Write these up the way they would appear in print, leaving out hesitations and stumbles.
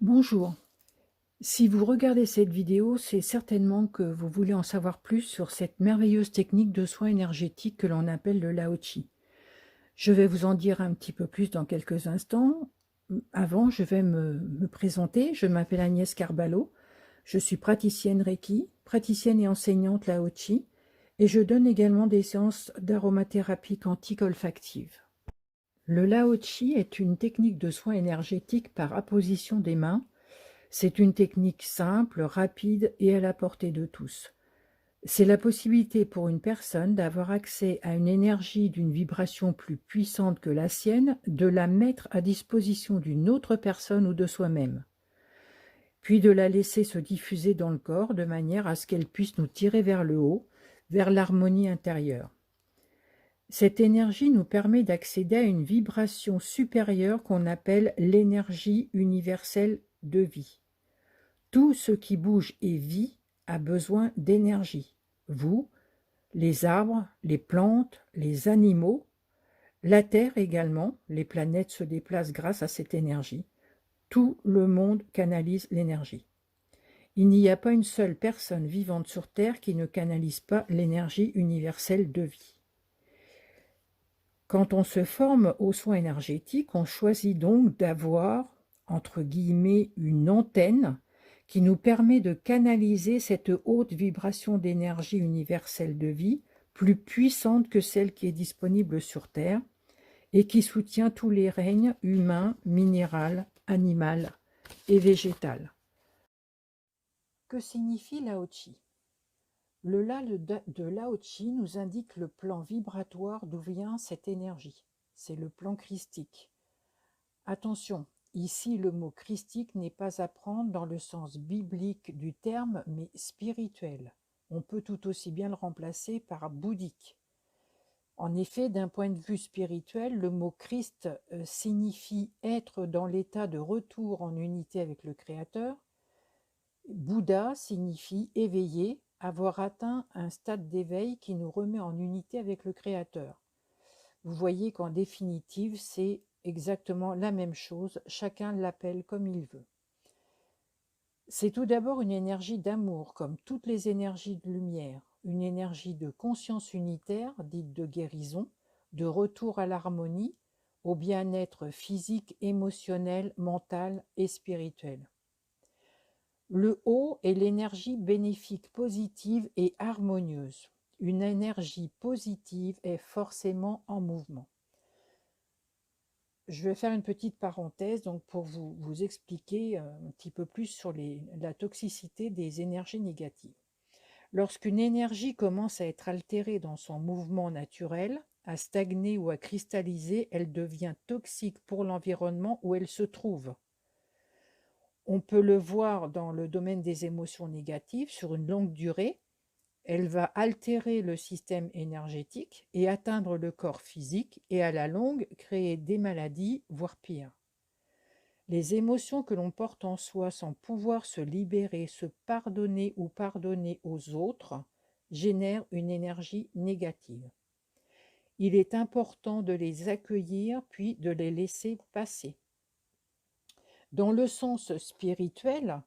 Bonjour, si vous regardez cette vidéo, c'est certainement que vous voulez en savoir plus sur cette merveilleuse technique de soin énergétique que l'on appelle le Lao Chi. Je vais vous en dire un petit peu plus dans quelques instants. Avant, je vais me présenter. Je m'appelle Agnès Carballo. Je suis praticienne Reiki, praticienne et enseignante Lao Chi, et je donne également des séances d'aromathérapie quantique olfactive. Le Lao Chi est une technique de soin énergétique par apposition des mains. C'est une technique simple, rapide et à la portée de tous. C'est la possibilité pour une personne d'avoir accès à une énergie d'une vibration plus puissante que la sienne, de la mettre à disposition d'une autre personne ou de soi-même, puis de la laisser se diffuser dans le corps de manière à ce qu'elle puisse nous tirer vers le haut, vers l'harmonie intérieure. Cette énergie nous permet d'accéder à une vibration supérieure qu'on appelle l'énergie universelle de vie. Tout ce qui bouge et vit a besoin d'énergie. Vous, les arbres, les plantes, les animaux, la Terre également, les planètes se déplacent grâce à cette énergie. Tout le monde canalise l'énergie. Il n'y a pas une seule personne vivante sur Terre qui ne canalise pas l'énergie universelle de vie. Quand on se forme aux soins énergétiques, on choisit donc d'avoir, entre guillemets, une antenne qui nous permet de canaliser cette haute vibration d'énergie universelle de vie, plus puissante que celle qui est disponible sur Terre, et qui soutient tous les règnes humain, minéral, animal et végétal. Que signifie Lao Chi? Le La de Lao Chi nous indique le plan vibratoire d'où vient cette énergie. C'est le plan christique. Attention, ici le mot christique n'est pas à prendre dans le sens biblique du terme, mais spirituel. On peut tout aussi bien le remplacer par bouddhique. En effet, d'un point de vue spirituel, le mot Christ signifie être dans l'état de retour en unité avec le Créateur. Bouddha signifie éveillé, avoir atteint un stade d'éveil qui nous remet en unité avec le Créateur. Vous voyez qu'en définitive, c'est exactement la même chose, chacun l'appelle comme il veut. C'est tout d'abord une énergie d'amour, comme toutes les énergies de lumière, une énergie de conscience unitaire, dite de guérison, de retour à l'harmonie, au bien-être physique, émotionnel, mental et spirituel. Le haut est l'énergie bénéfique, positive et harmonieuse. Une énergie positive est forcément en mouvement. Je vais faire une petite parenthèse donc pour vous expliquer un petit peu plus sur la toxicité des énergies négatives. Lorsqu'une énergie commence à être altérée dans son mouvement naturel, à stagner ou à cristalliser, elle devient toxique pour l'environnement où elle se trouve. On peut le voir dans le domaine des émotions négatives sur une longue durée. Elle va altérer le système énergétique et atteindre le corps physique et à la longue créer des maladies, voire pire. Les émotions que l'on porte en soi sans pouvoir se libérer, se pardonner ou pardonner aux autres génèrent une énergie négative. Il est important de les accueillir puis de les laisser passer. Dans le sens spirituel,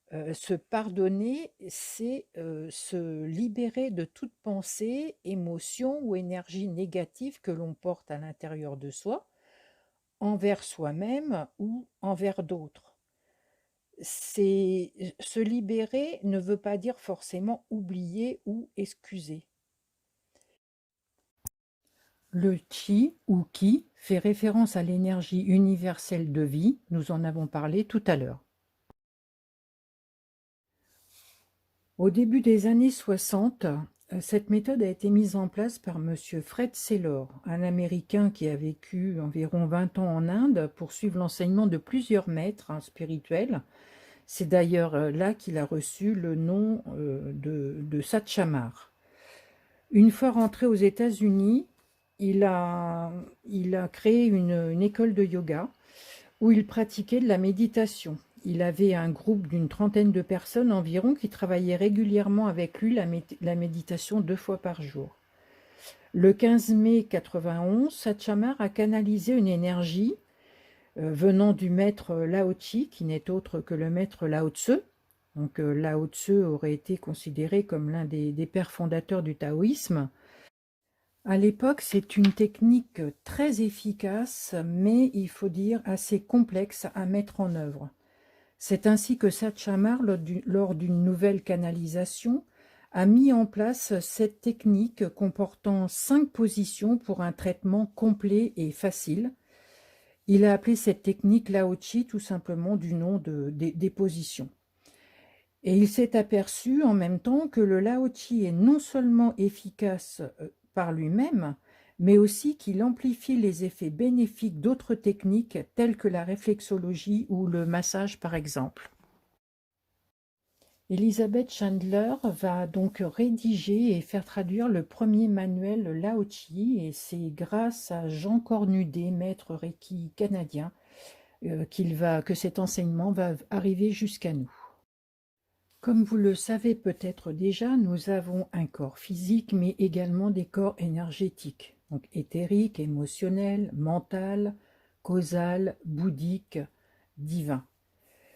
se pardonner, c'est se libérer de toute pensée, émotion ou énergie négative que l'on porte à l'intérieur de soi, envers soi-même ou envers d'autres. Se libérer ne veut pas dire forcément oublier ou excuser. Le chi ou ki fait référence à l'énergie universelle de vie, nous en avons parlé tout à l'heure. Au début des années 60, cette méthode a été mise en place par M. Fred Saylor, un Américain qui a vécu environ 20 ans en Inde pour suivre l'enseignement de plusieurs maîtres spirituels. C'est d'ailleurs là qu'il a reçu le nom de Satchamar. Une fois rentré aux États-Unis, il a créé une école de yoga où il pratiquait de la méditation. Il avait un groupe d'une trentaine de personnes environ qui travaillaient régulièrement avec lui la méditation 2 fois par jour. Le 15 mai 91, Satchamar a canalisé une énergie venant du maître Lao Tzu, qui n'est autre que le maître Lao Tzu. Donc Lao Tzu aurait été considéré comme l'un des pères fondateurs du taoïsme. À l'époque, c'est une technique très efficace, mais il faut dire assez complexe à mettre en œuvre. C'est ainsi que Satchamar, lors d'une nouvelle canalisation, a mis en place cette technique comportant 5 positions pour un traitement complet et facile. Il a appelé cette technique Lao Tzu tout simplement du nom des positions. Et il s'est aperçu en même temps que le Lao Tzu est non seulement efficace par lui-même, mais aussi qu'il amplifie les effets bénéfiques d'autres techniques telles que la réflexologie ou le massage par exemple. Elizabeth Chandler va donc rédiger et faire traduire le premier manuel Lao Tzu, et c'est grâce à Jean Cornudet, maître Reiki canadien, que cet enseignement va arriver jusqu'à nous. Comme vous le savez peut-être déjà, nous avons un corps physique, mais également des corps énergétiques, donc éthérique, émotionnel, mental, causal, bouddhique, divin.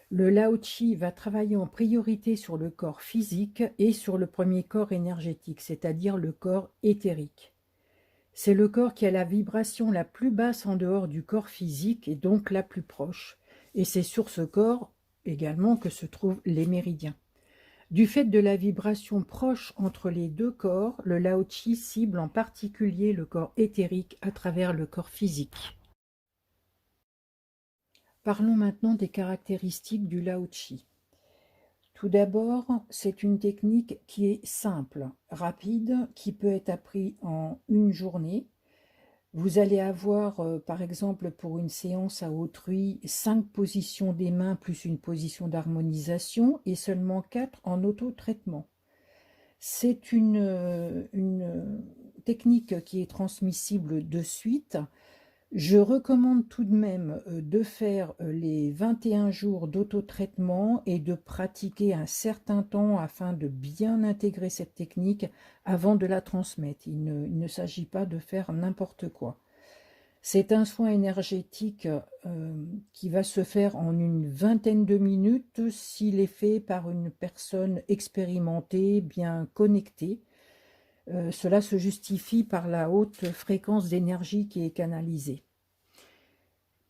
Le Lao Tzu va travailler en priorité sur le corps physique et sur le premier corps énergétique, c'est-à-dire le corps éthérique. C'est le corps qui a la vibration la plus basse en dehors du corps physique et donc la plus proche. Et c'est sur ce corps également que se trouvent les méridiens. Du fait de la vibration proche entre les deux corps, le Lao Tzu cible en particulier le corps éthérique à travers le corps physique. Parlons maintenant des caractéristiques du Lao Tzu. Tout d'abord, c'est une technique qui est simple, rapide, qui peut être apprise en une journée. Vous allez avoir, par exemple, pour une séance à autrui, 5 positions des mains plus une position d'harmonisation et seulement 4 en auto-traitement. C'est une technique qui est transmissible de suite. Je recommande tout de même de faire les 21 jours d'auto-traitement et de pratiquer un certain temps afin de bien intégrer cette technique avant de la transmettre. Il ne s'agit pas de faire n'importe quoi. C'est un soin énergétique qui va se faire en une vingtaine de minutes s'il est fait par une personne expérimentée, bien connectée. Cela se justifie par la haute fréquence d'énergie qui est canalisée.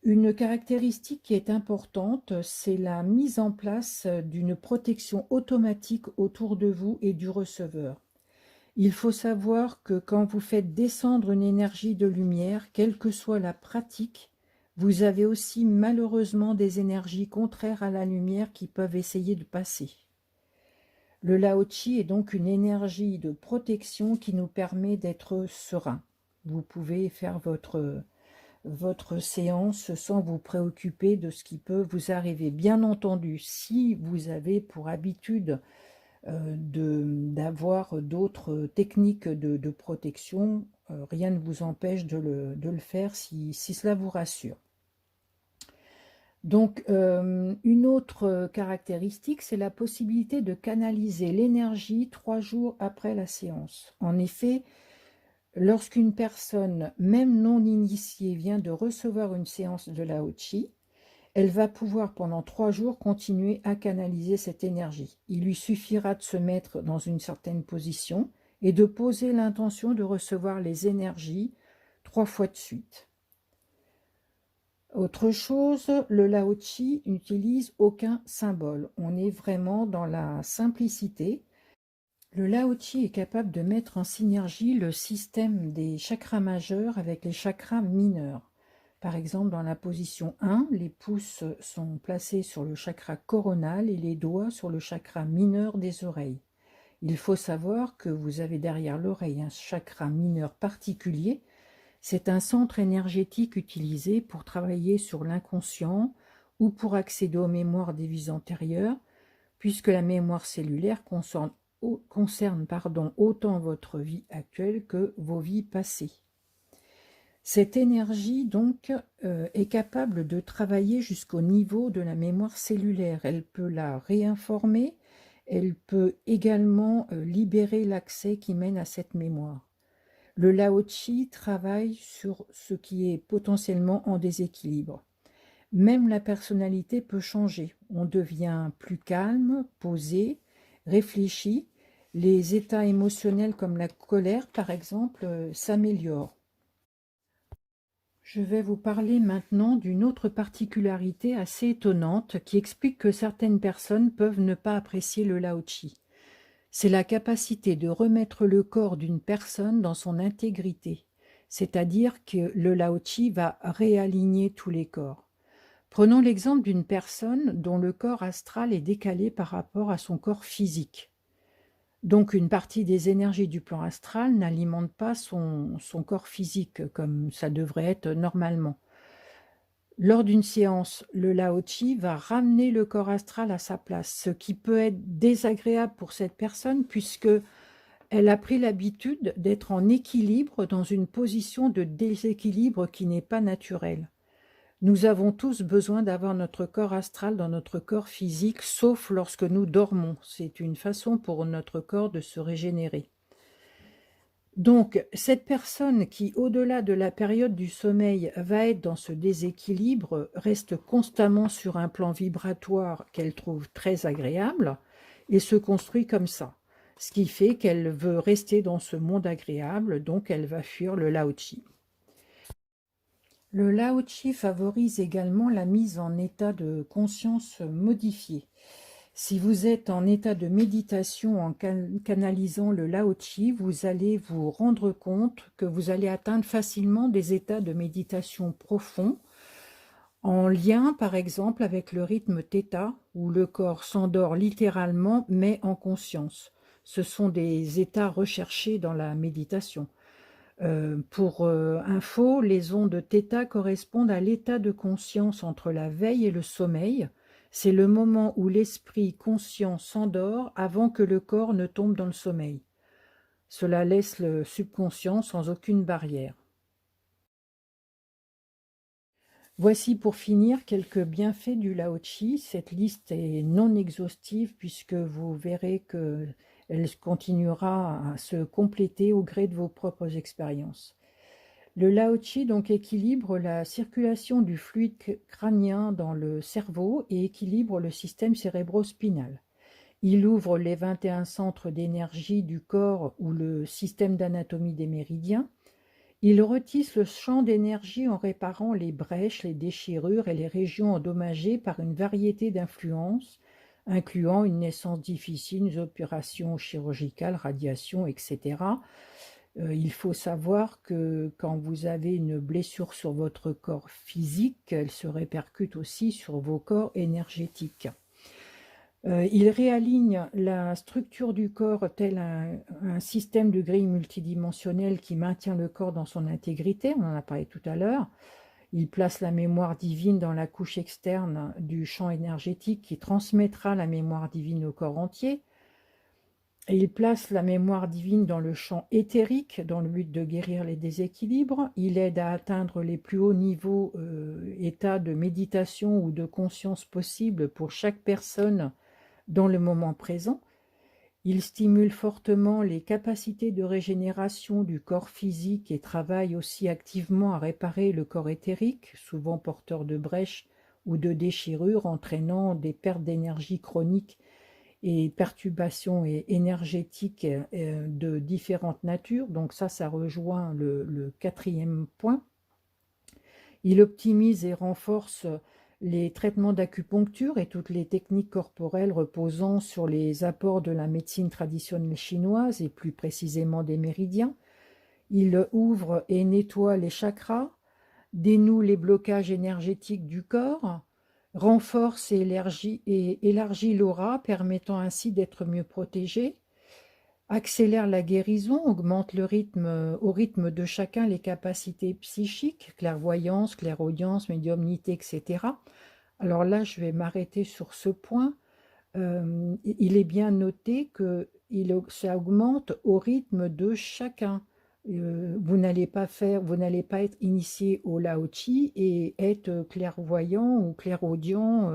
Une caractéristique qui est importante, c'est la mise en place d'une protection automatique autour de vous et du receveur. Il faut savoir que quand vous faites descendre une énergie de lumière, quelle que soit la pratique, vous avez aussi malheureusement des énergies contraires à la lumière qui peuvent essayer de passer. Le Lao Tzu est donc une énergie de protection qui nous permet d'être serein. Vous pouvez faire votre séance sans vous préoccuper de ce qui peut vous arriver. Bien entendu, si vous avez pour habitude d'avoir d'autres techniques de protection, rien ne vous empêche de le faire si cela vous rassure. Donc, une autre caractéristique, c'est la possibilité de canaliser l'énergie 3 jours après la séance. En effet, lorsqu'une personne, même non initiée, vient de recevoir une séance de Lao Tzu, elle va pouvoir pendant 3 jours continuer à canaliser cette énergie. Il lui suffira de se mettre dans une certaine position et de poser l'intention de recevoir les énergies 3 fois de suite. Autre chose, le Lao Tzu n'utilise aucun symbole. On est vraiment dans la simplicité. Le Lao Tzu est capable de mettre en synergie le système des chakras majeurs avec les chakras mineurs. Par exemple, dans la position 1, les pouces sont placés sur le chakra coronal et les doigts sur le chakra mineur des oreilles. Il faut savoir que vous avez derrière l'oreille un chakra mineur particulier. C'est un centre énergétique utilisé pour travailler sur l'inconscient ou pour accéder aux mémoires des vies antérieures, puisque la mémoire cellulaire concerne autant votre vie actuelle que vos vies passées. Cette énergie, donc, est capable de travailler jusqu'au niveau de la mémoire cellulaire. Elle peut la réinformer, elle peut également libérer l'accès qui mène à cette mémoire. Le Lao Tzu travaille sur ce qui est potentiellement en déséquilibre. Même la personnalité peut changer. On devient plus calme, posé, réfléchi. Les états émotionnels comme la colère, par exemple, s'améliorent. Je vais vous parler maintenant d'une autre particularité assez étonnante qui explique que certaines personnes peuvent ne pas apprécier le Lao-Chi. C'est la capacité de remettre le corps d'une personne dans son intégrité, c'est-à-dire que le Lao-Chi va réaligner tous les corps. Prenons l'exemple d'une personne dont le corps astral est décalé par rapport à son corps physique. Donc une partie des énergies du plan astral n'alimente pas son corps physique comme ça devrait être normalement. Lors d'une séance, le Lao-Chi va ramener le corps astral à sa place, ce qui peut être désagréable pour cette personne puisque elle a pris l'habitude d'être en équilibre dans une position de déséquilibre qui n'est pas naturelle. Nous avons tous besoin d'avoir notre corps astral dans notre corps physique, sauf lorsque nous dormons. C'est une façon pour notre corps de se régénérer. Donc, cette personne qui, au-delà de la période du sommeil, va être dans ce déséquilibre, reste constamment sur un plan vibratoire qu'elle trouve très agréable et se construit comme ça. Ce qui fait qu'elle veut rester dans ce monde agréable, donc elle va fuir le Lao-Chi. Le Lao-Chi favorise également la mise en état de conscience modifié. Si vous êtes en état de méditation en canalisant le Lao-Chi, vous allez vous rendre compte que vous allez atteindre facilement des états de méditation profonds, en lien par exemple avec le rythme Theta, où le corps s'endort littéralement mais en conscience. Ce sont des états recherchés dans la méditation. Pour info, les ondes θ correspondent à l'état de conscience entre la veille et le sommeil. C'est le moment où l'esprit conscient s'endort avant que le corps ne tombe dans le sommeil. Cela laisse le subconscient sans aucune barrière. Voici pour finir quelques bienfaits du Lao-Chi. Cette liste est non exhaustive puisque vous verrez qu'elle continuera à se compléter au gré de vos propres expériences. Le Lao-Chi donc équilibre la circulation du fluide crânien dans le cerveau et équilibre le système cérébro-spinal. Il ouvre les 21 centres d'énergie du corps ou le système d'anatomie des méridiens. Il retisse le champ d'énergie en réparant les brèches, les déchirures et les régions endommagées par une variété d'influences, incluant une naissance difficile, une opération chirurgicale, radiation, etc. Il faut savoir que quand vous avez une blessure sur votre corps physique, elle se répercute aussi sur vos corps énergétiques. Il réaligne la structure du corps tel un système de grille multidimensionnelle qui maintient le corps dans son intégrité, on en a parlé tout à l'heure. Il place la mémoire divine dans la couche externe du champ énergétique qui transmettra la mémoire divine au corps entier. Et il place la mémoire divine dans le champ éthérique dans le but de guérir les déséquilibres. Il aide à atteindre les plus hauts niveaux états de méditation ou de conscience possibles pour chaque personne dans le moment présent. Il stimule fortement les capacités de régénération du corps physique et travaille aussi activement à réparer le corps éthérique, souvent porteur de brèches ou de déchirures entraînant des pertes d'énergie chroniques et perturbations énergétiques de différentes natures. Donc ça rejoint le quatrième point. Il optimise et renforce les traitements d'acupuncture et toutes les techniques corporelles reposant sur les apports de la médecine traditionnelle chinoise et plus précisément des méridiens. Il ouvre et nettoie les chakras, dénoue les blocages énergétiques du corps, renforce et élargit l'aura, permettant ainsi d'être mieux protégé, accélère la guérison, augmente au rythme de chacun les capacités psychiques, clairvoyance, clairaudience, médiumnité, etc. Alors là, je vais m'arrêter sur ce point. Il est bien noté que ça augmente au rythme de chacun. Vous n'allez pas être initié au Lao-Chi et être clairvoyant ou clairaudient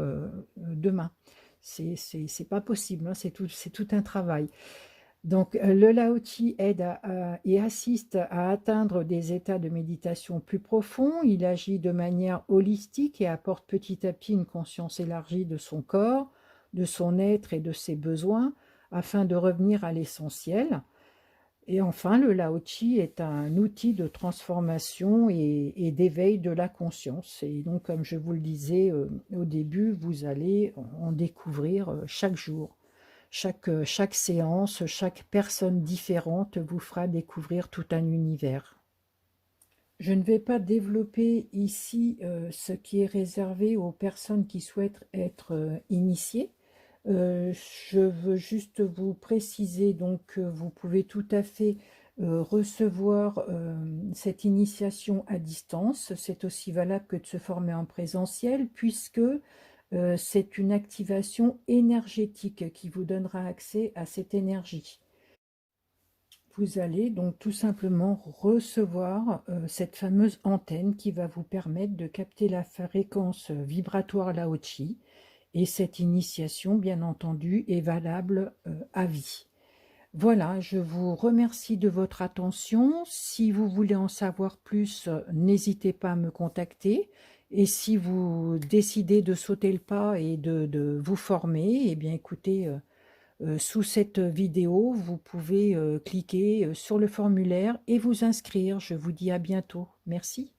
demain. C'est pas possible, hein, c'est tout un travail. Donc, le Lao Tzu aide et assiste à atteindre des états de méditation plus profonds. Il agit de manière holistique et apporte petit à petit une conscience élargie de son corps, de son être et de ses besoins, afin de revenir à l'essentiel. Et enfin, le Lao Tzu est un outil de transformation et d'éveil de la conscience. Et donc, comme je vous le disais au début, vous allez en découvrir chaque jour. Chaque séance, chaque personne différente vous fera découvrir tout un univers. Je ne vais pas développer ici ce qui est réservé aux personnes qui souhaitent être initiées. Je veux juste vous préciser donc que vous pouvez tout à fait recevoir cette initiation à distance. C'est aussi valable que de se former en présentiel, puisque c'est une activation énergétique qui vous donnera accès à cette énergie. Vous allez donc tout simplement recevoir cette fameuse antenne qui va vous permettre de capter la fréquence vibratoire Lao Tzu, et cette initiation, bien entendu, est valable à vie. Voilà, je vous remercie de votre attention. Si vous voulez en savoir plus, n'hésitez pas à me contacter. Et si vous décidez de sauter le pas et de vous former, eh bien écoutez, sous cette vidéo, vous pouvez cliquer sur le formulaire et vous inscrire. Je vous dis à bientôt. Merci.